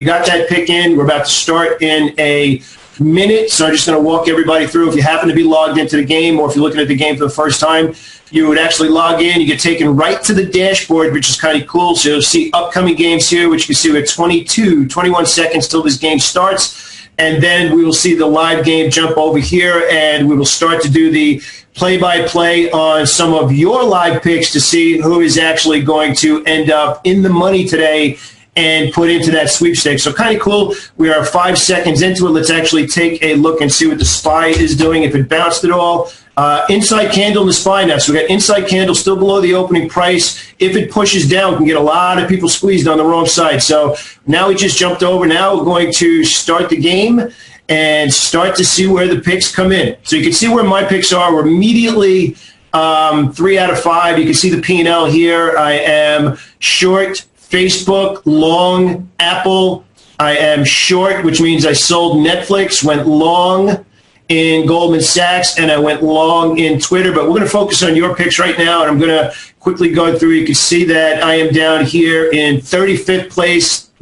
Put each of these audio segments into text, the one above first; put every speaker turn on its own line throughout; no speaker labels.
We got that pick in. We're about to start in a minute, so I'm just going to walk everybody through. If you happen to be logged into the game, or if you're looking at the game for the first time, you would actually log in. You get taken right to the dashboard, which is kind of cool. So you'll see upcoming games here, which you can see we have 21 seconds till this game starts. And then we will see the live game jump over here, and we will start to do the play-by-play on some of your live picks to see who is actually going to end up in the money today and put into that sweepstakes. So kind of cool. We are 5 seconds into it. Let's actually take a look and see what the SPY is doing, if it bounced at all. Inside candle in the SPY now. So we got inside candle still below the opening price. If it pushes down, we can get a lot of people squeezed on the wrong side. So now we just jumped over. Now we're going to start the game and start to see where the picks come in. So you can see where my picks are. We're immediately 3 out of 5. You can see the P&L here. I am short Facebook, long Apple. I am short, which means I sold Netflix, went long in Goldman Sachs, and I went long in Twitter. But we're going to focus on your picks right now, and I'm going to quickly go through. You can see that I am down here in 35th place,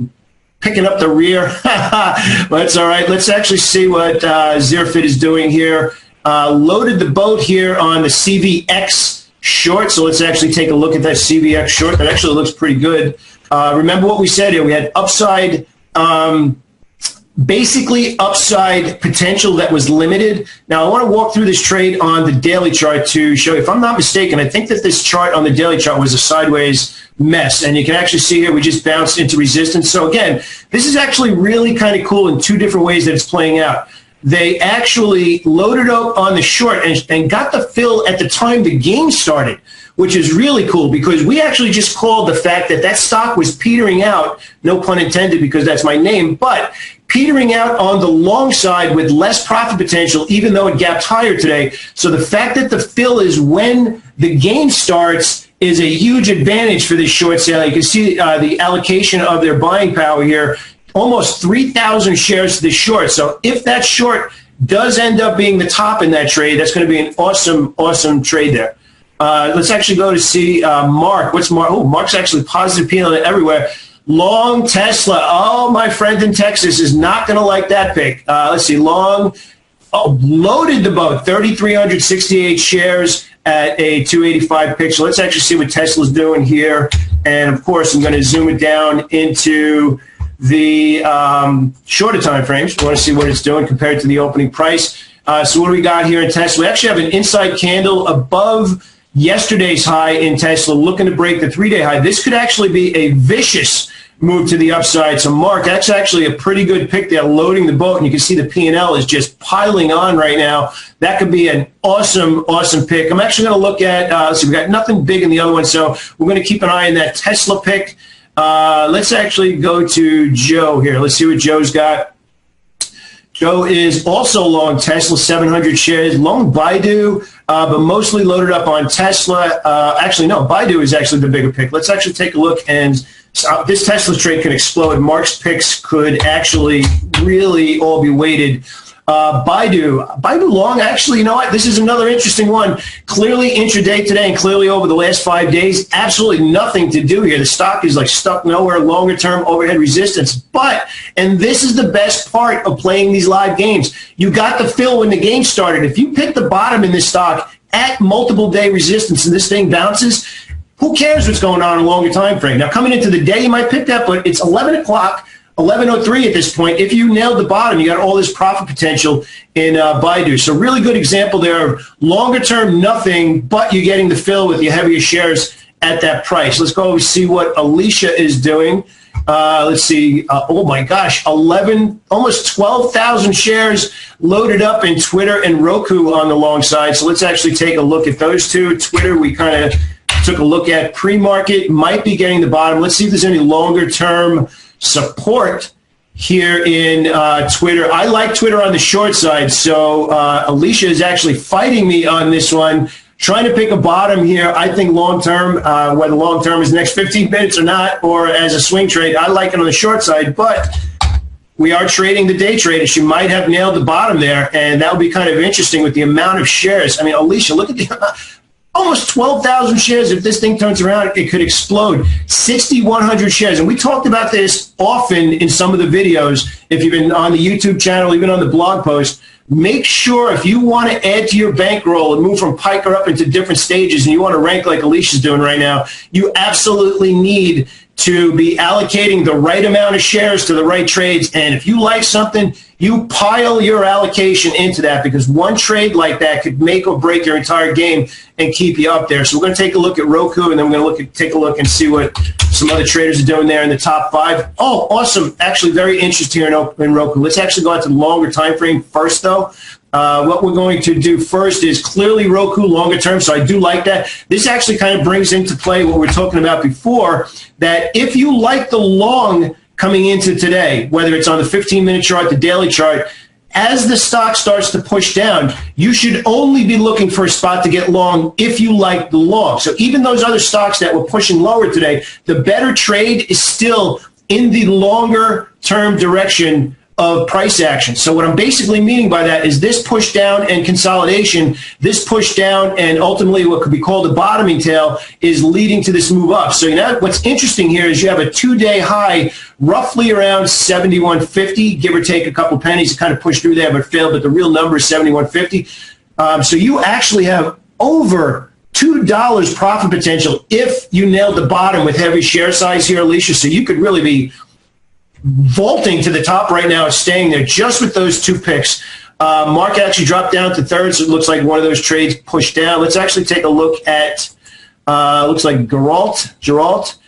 picking up the rear. But it's all right. Let's actually see what Zerfit is doing here. Loaded the boat here on the CVX short, so let's actually take a look at that CVX short. That actually looks pretty good. Remember what we said here. We had upside, basically upside potential that was limited. Now, I want to walk through this trade on the daily chart to show you. If I'm not mistaken, I think that this chart on the daily chart was a sideways mess. And you can actually see here we just bounced into resistance. So, again, this is actually really kind of cool in two different ways that it's playing out. They actually loaded up on the short and got the fill at the time the game started, which is really cool because we actually just called the fact that that stock was petering out, no pun intended because that's my name, but petering out on the long side with less profit potential, even though it gapped higher today. So the fact that the fill is when the game starts is a huge advantage for this short sale. You can see the allocation of their buying power here. Almost 3,000 shares to the short. So if that short does end up being the top in that trade, that's going to be an awesome, awesome trade there. Let's actually go to see Mark. What's Mark? Oh, Mark's actually positive P&L everywhere. Long Tesla. Oh, my friend in Texas is not going to like that pick. Let's see. Long. Oh, loaded the boat. 3,368 shares at a 285 pick. So let's actually see what Tesla's doing here. And, of course, I'm going to zoom it down into the shorter time frames. We want to see what it's doing compared to the opening price. So what do we got here in Tesla? We actually have an inside candle above yesterday's high in Tesla, looking to break the 3-day high. This could actually be a vicious move to the upside. So, Mark, that's actually a pretty good pick there, loading the boat, and you can see the P&L is just piling on right now. That could be an awesome, awesome pick. I'm actually going to look at, let's see, we got nothing big in the other one, so we're going to keep an eye on that Tesla pick. Let's actually go to Joe here. Let's see what Joe's got. Joe is also long Tesla, 700 shares, long BIDU, but mostly loaded up on Tesla. Actually, no, BIDU is actually the bigger pick. Let's actually take a look, and this Tesla trade could explode. Mark's picks could actually really all be weighted. BIDU long, actually, you know what? This is another interesting one. Clearly intraday today and clearly over the last 5 days, absolutely nothing to do here. The stock is like stuck nowhere, longer term overhead resistance. But, and this is the best part of playing these live games, you got the fill when the game started. If you pick the bottom in this stock at multiple day resistance and this thing bounces, who cares what's going on in a longer time frame? Now, coming into the day, you might pick that, but it's 11 o'clock. 11:03 at this point. If you nailed the bottom, you got all this profit potential in BIDU. So really good example there of longer term nothing, but you're getting the fill with your heavier shares at that price. Let's go see what Alicia is doing. Let's see. Oh my gosh, almost 12,000 shares loaded up in Twitter and Roku on the long side. So let's actually take a look at those two. Twitter, we kind of took a look at pre-market, might be getting the bottom. Let's see if there's any longer term support here in Twitter. I like Twitter on the short side, so Alicia is actually fighting me on this one, trying to pick a bottom here. I think long-term, whether long-term is next 15 minutes or not, or as a swing trade, I like it on the short side, but we are trading the day trade, and she might have nailed the bottom there, and that would be kind of interesting with the amount of shares. I mean, Alicia, look at the almost 12,000 shares. If this thing turns around, it could explode. 6,100 shares. And we talked about this often in some of the videos. If you've been on the YouTube channel, even on the blog post, make sure if you want to add to your bankroll and move from piker up into different stages and you want to rank like Alicia's doing right now, you absolutely need to be allocating the right amount of shares to the right trades. And if you like something, you pile your allocation into that, because one trade like that could make or break your entire game and keep you up there. So we're going to take a look at Roku, and then we're going to take a look and see what some other traders are doing there in the top 5. Oh, awesome. Actually, very interesting here in Roku. Let's actually go out to the longer time frame first, though. What we're going to do first is clearly Roku longer term, so I do like that. This actually kind of brings into play what we were talking about before, that if you like the long coming into today, whether it's on the 15-minute chart, the daily chart, as the stock starts to push down, you should only be looking for a spot to get long if you like the long. So even those other stocks that were pushing lower today, the better trade is still in the longer term direction of price action. So what I'm basically meaning by that is this push down and consolidation, this push down and ultimately what could be called a bottoming tail is leading to this move up. So you know what's interesting here is you have a 2-day high roughly around 71.50, give or take a couple pennies. It kind of pushed through there but failed, but the real number is 71.50. So you actually have over $2 profit potential if you nailed the bottom with heavy share size here, Alicia. So you could really be vaulting to the top right now, staying there just with those 2 picks. Mark actually dropped down to third, so it looks like one of those trades pushed down. Let's actually take a look at, looks like Geralt,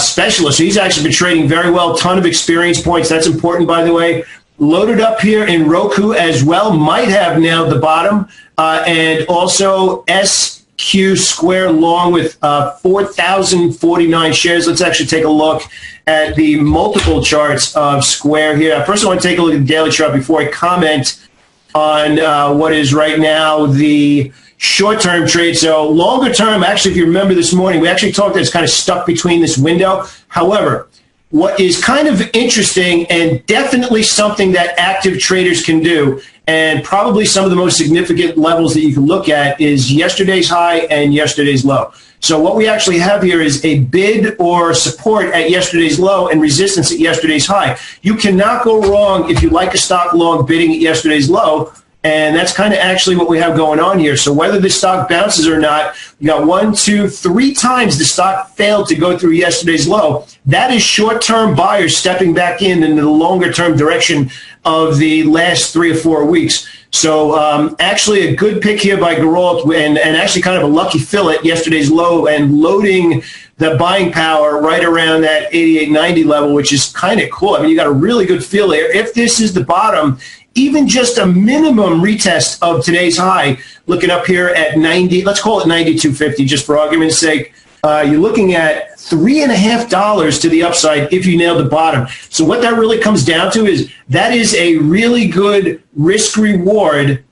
specialist. So he's actually been trading very well, ton of experience points. That's important, by the way. Loaded up here in Roku as well, might have nailed the bottom, and also SQ Square long with 4,049 shares. Let's actually take a look at the multiple charts of Square here. First, I want to take a look at the daily chart before I comment on what is right now the short-term trade. So longer term, actually, if you remember this morning, we actually talked that it's kind of stuck between this window. However, what is kind of interesting and definitely something that active traders can do, and probably some of the most significant levels that you can look at, is yesterday's high and yesterday's low. So what we actually have here is a bid or support at yesterday's low and resistance at yesterday's high. You cannot go wrong if you like a stock long bidding at yesterday's low, and that's kind of actually what we have going on here. So whether the stock bounces or not, you got 1, 2, 3 times the stock failed to go through yesterday's low. That is short-term buyers stepping back in the longer-term direction of the last 3 or 4 weeks. So actually a good pick here by Geralt, and actually kind of a lucky fill at yesterday's low and loading the buying power right around that 88.90 level, which is kind of cool. I mean, you got a really good feel there. If this is the bottom, even just a minimum retest of today's high, looking up here at 90, let's call it 92.50 just for argument's sake, you're looking at $3.50 to the upside if you nail the bottom. So what that really comes down to is that is a really good risk reward,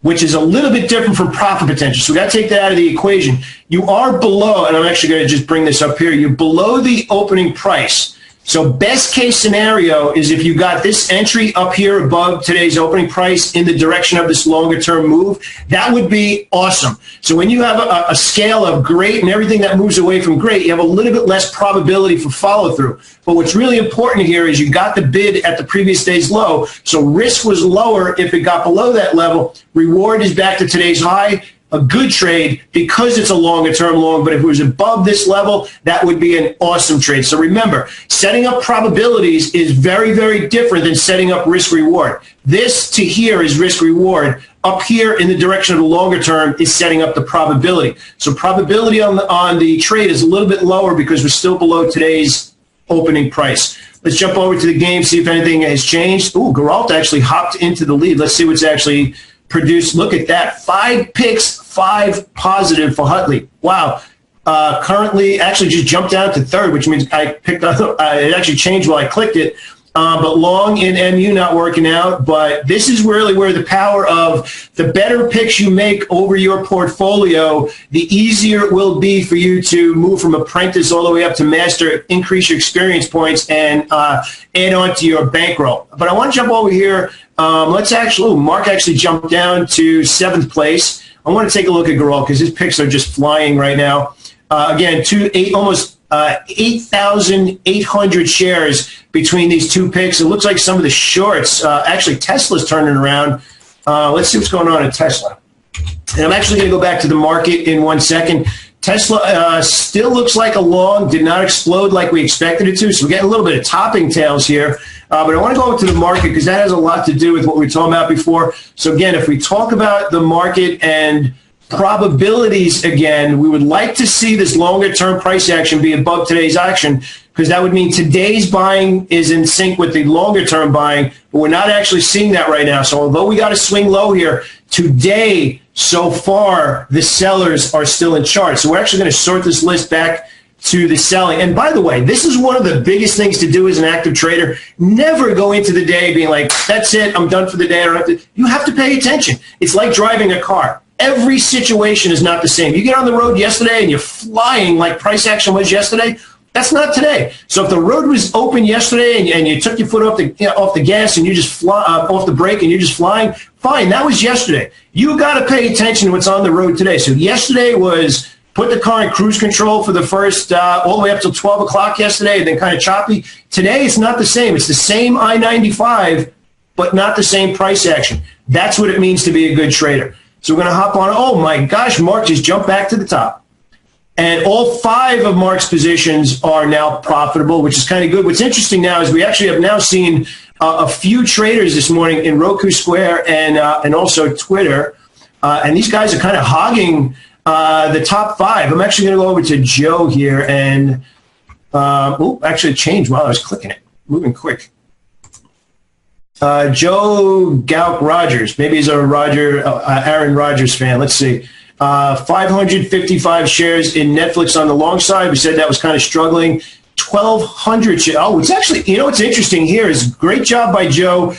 which is a little bit different from profit potential. So we got to take that out of the equation. You are below, and I'm actually going to just bring this up here, you're below the opening price. So best case scenario is if you got this entry up here above today's opening price in the direction of this longer term move, that would be awesome. So when you have a scale of great and everything that moves away from great, you have a little bit less probability for follow through. But what's really important here is you got the bid at the previous day's low. So risk was lower if it got below that level. Reward is back to today's high. A good trade because it's a longer term long, but if it was above this level, that would be an awesome trade. So remember, setting up probabilities is very, very different than setting up risk reward. This to here is risk reward. Up here in the direction of the longer term is setting up the probability. So probability on the trade is a little bit lower because we're still below today's opening price. Let's jump over to the game, see if anything has changed. Ooh, Geralt actually hopped into the lead. Let's see what's actually produced. Look at that. 5 picks, 5 positive for Hutley. Wow. Currently, actually just jumped down to third, which means I picked up, it actually changed while I clicked it. But long in MU not working out. But this is really where the power of the better picks you make over your portfolio, the easier it will be for you to move from apprentice all the way up to master, increase your experience points, and add on to your bankroll. But I want to jump over here. Let's actually, Mark actually jumped down to 7th place. I want to take a look at Garol because his picks are just flying right now. Again, almost 8,800 shares between these two picks. It looks like some of the shorts, actually Tesla's turning around. Let's see what's going on in Tesla. And I'm actually going to go back to the market in 1 second. Tesla still looks like a long, did not explode like we expected it to. So we're getting a little bit of topping tails here. But I want to go into the market because that has a lot to do with what we were talking about before. So again, if we talk about the market and probabilities again, we would like to see this longer term price action be above today's action, because that would mean today's buying is in sync with the longer term buying, but we're not actually seeing that right now. So although we got to swing low here, today, so far, the sellers are still in charge. So we're actually going to sort this list back to the selling. And by the way, this is one of the biggest things to do as an active trader. Never go into the day being like, that's it, I'm done for the day. You have to pay attention. It's like driving a car. Every situation is not the same. You get on the road yesterday and you're flying like price action was yesterday. That's not today. So if the road was open yesterday and you took your foot off the gas and you just fly off the brake and you're just flying, fine, that was yesterday. You got to pay attention to what's on the road today. So yesterday was put the car in cruise control for the first all the way up till 12 o'clock yesterday, and then kind of choppy. Today it's not the same. It's the same I-95, but not the same price action. That's what it means to be a good trader. So we're going to hop on. Oh, my gosh, Mark just jumped back to the top. And all 5 of Mark's positions are now profitable, which is kind of good. What's interesting now is we actually have now seen a few traders this morning in Roku Square and also Twitter. And these guys are kind of hogging the top 5. I'm actually going to go over to Joe here and actually it changed while I was clicking it. Moving quick. Joe Gauk Rogers. Maybe he's a Aaron Rodgers fan. Let's see. 555 shares in Netflix on the long side. We said that was kind of struggling. 1,200 shares. Oh, it's actually, what's interesting here is great job by Joe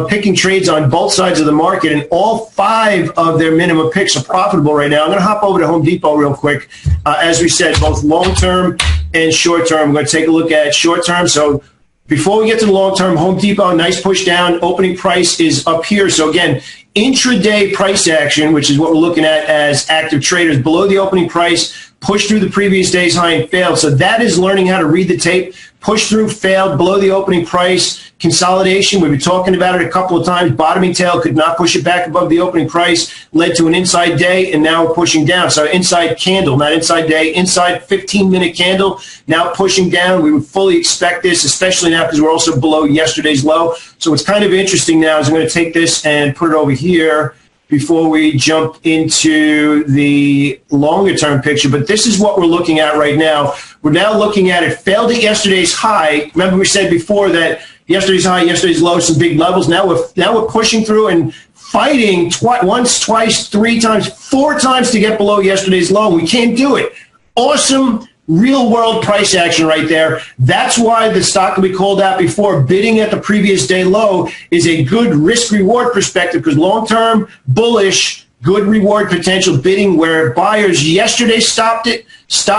picking trades on both sides of the market, and all 5 of their minimum picks are profitable right now. I'm going to hop over to Home Depot real quick. As we said, both long-term and short-term. I'm going to take a look at short-term. So before we get to the long-term, Home Depot, nice push down. Opening price is up here. So again, intraday price action, which is what we're looking at as active traders, below the opening price, push through the previous day's high and failed. So that is learning how to read the tape. Push through, failed, below the opening price. Consolidation, we've been talking about it a couple of times. Bottoming tail could not push it back above the opening price, led to an inside day, and now we're pushing down. So inside candle, not inside day, inside 15-minute candle, now pushing down. We would fully expect this, especially now because we're also below yesterday's low. So what's kind of interesting now is I'm going to take this and put it over here before we jump into the longer-term picture. But this is what we're looking at right now. We're now looking at it failed at yesterday's high. Remember we said before that yesterday's high, yesterday's low, some big levels. Now we're pushing through and fighting once, twice, 3 times, 4 times to get below yesterday's low. We can't do it. Awesome real-world price action right there. That's why the stock that we called out before, bidding at the previous day low, is a good risk-reward perspective, because long-term, bullish, good reward potential bidding where buyers yesterday stopped it. So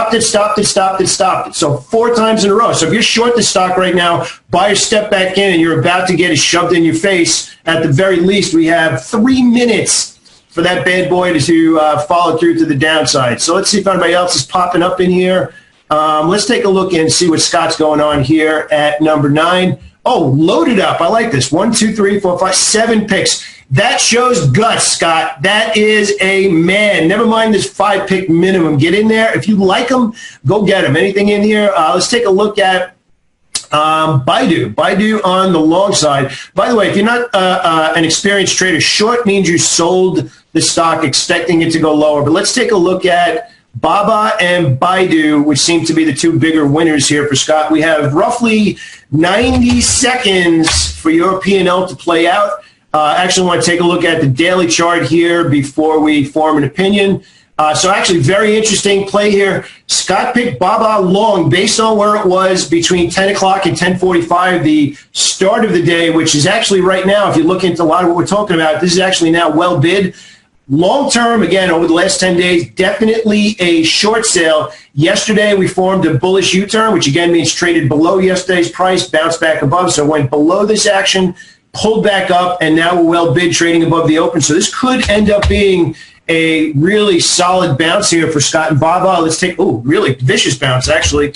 4 times in a row. So if you're short the stock right now, buyers step back in and you're about to get it shoved in your face. At the very least, we have 3 minutes for that bad boy to follow through to the downside. So let's see if anybody else is popping up in here. Let's take a look and see what Scott's going on here at number 9. Oh, loaded up. I like this. 1, 2, 3, 4, 5, 7 picks. That shows guts, Scott. That is a man. Never mind this 5-pick minimum. Get in there. If you like them, go get them. Anything in here? Let's take a look at BIDU on the long side. By the way, if you're not an experienced trader, short means you sold the stock expecting it to go lower. But let's take a look at BABA and BIDU, which seem to be the 2 bigger winners here for Scott. We have roughly 90 seconds for your P&L to play out. Actually, I want to take a look at the daily chart here before we form an opinion. So actually, very interesting play here. Scott picked BABA long based on where it was between 10 o'clock and 10:45, the start of the day, which is actually right now, if you look into a lot of what we're talking about, this is actually now well bid. Long term, again, over the last 10 days, definitely a short sale. Yesterday, we formed a bullish U-turn, which again means traded below yesterday's price, bounced back above. So it went below this action, pulled back up, and now we're well bid trading above the open. So this could end up being a really solid bounce here for Scott and Baba. Let's take, really vicious bounce, actually.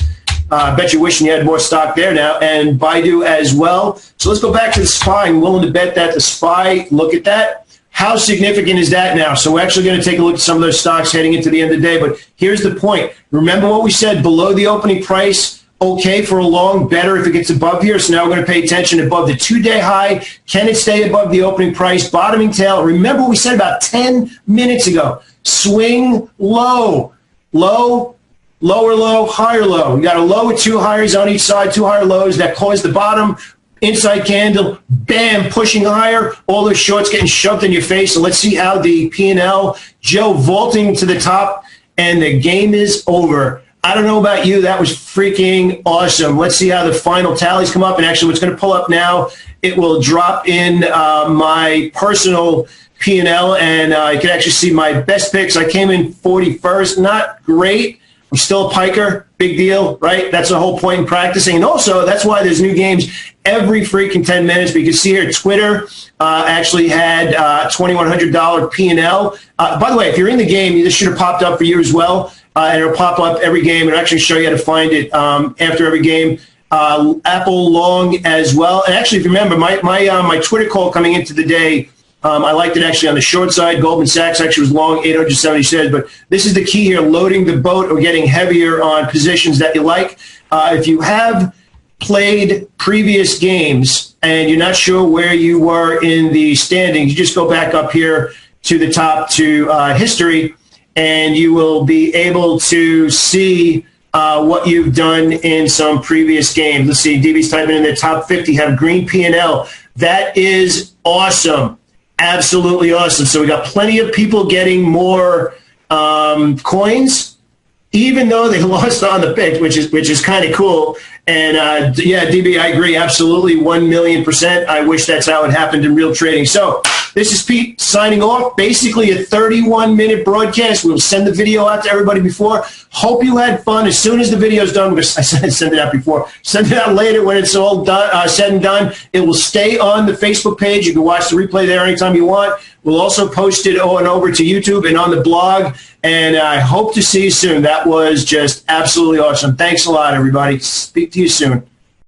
I bet you're wishing you had more stock there now, and BIDU as well. So let's go back to the SPY. I'm willing to bet that the SPY, look at that. How significant is that now? So we're actually going to take a look at some of those stocks heading into the end of the day. But here's the point. Remember what we said, below the opening price, okay for a long, better if it gets above here. So now we're going to pay attention above the 2-day high. Can it stay above the opening price? Bottoming tail. Remember what we said about 10 minutes ago. Swing low. Low, lower low, higher low. You got a low with 2 highs on each side, 2 higher lows that cause the bottom. Inside candle, bam, pushing higher. All those shorts getting shoved in your face. So let's see how the P&L, Joe vaulting to the top, and the game is over. I don't know about you. That was freaking awesome. Let's see how the final tallies come up. And actually, what's going to pull up now, it will drop in my personal P&L, and you can actually see my best picks. I came in 41st. Not great. I'm still a piker. Big deal, right? That's the whole point in practicing. And also, that's why there's new games every freaking 10 minutes. But you can see here, Twitter actually had $2,100 P&L. By the way, if you're in the game, this should have popped up for you as well. And it'll pop up every game and actually show you how to find it after every game. Apple long as well. And actually, if you remember, my Twitter call coming into the day, I liked it actually on the short side. Goldman Sachs actually was long, 870 shares. But this is the key here, loading the boat or getting heavier on positions that you like. If you have played previous games and you're not sure where you were in the standings, you just go back up here to the top to history, and you will be able to see what you've done in some previous games. Let's see, DB's typing in the top 50, have green P&L. That is awesome. Absolutely awesome. So we got plenty of people getting more coins, even though they lost on the pick, which is kind of cool. And yeah, DB, I agree, absolutely, 1,000,000%. I wish that's how it happened in real trading. So this is Pete signing off. Basically a 31-minute broadcast. We'll send the video out to everybody before. Hope you had fun. As soon as the video's done, because I send it out before, send it out later when it's all done, said and done. It will stay on the Facebook page. You can watch the replay there anytime you want. We'll also post it over to YouTube and on the blog. And I hope to see you soon. That was just absolutely awesome. Thanks a lot, everybody. Speak to you soon.